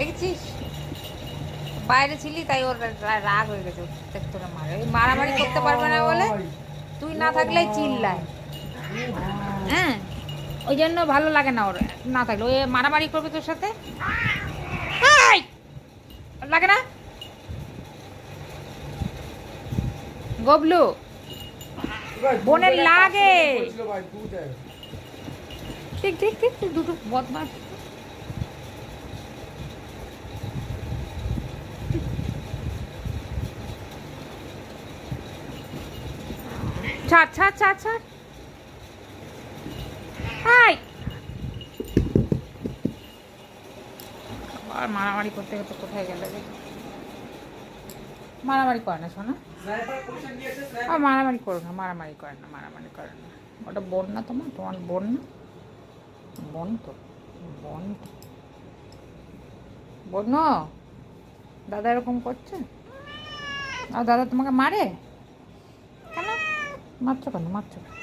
দেখেছিস? বাইরে ছিলি তাই ওর রাগ হয়ে গেছে, তোরা মারে, ওই মারামারি করতে পারবে না বলে তুই না থাকলেই চিল্লায়। হ্যাঁ, ওই জন্য ভালো লাগে না ওর না থাকলে, ওই মারামারি করবে তোর সাথে, লাগে না গবলু? বোনের লাগে। ঠিক ঠিক ঠিক, দুটো বদমাস। ছাড় ছাড় ছাড় ছাড়। হাই, আর মারামারি করতে করতে কোথায় গেল যে? মারামারি করে না শোনা, মারামারি করো না, মারামারি করে না, মারামারি করে না। ওটা বোন না তোমার, তোমার বোন না? বোন তো, বোন তো, বোন। দাদা এরকম করছে আর দাদা তোমাকে মারে কেন? মারছো কেন, মারছো কেন?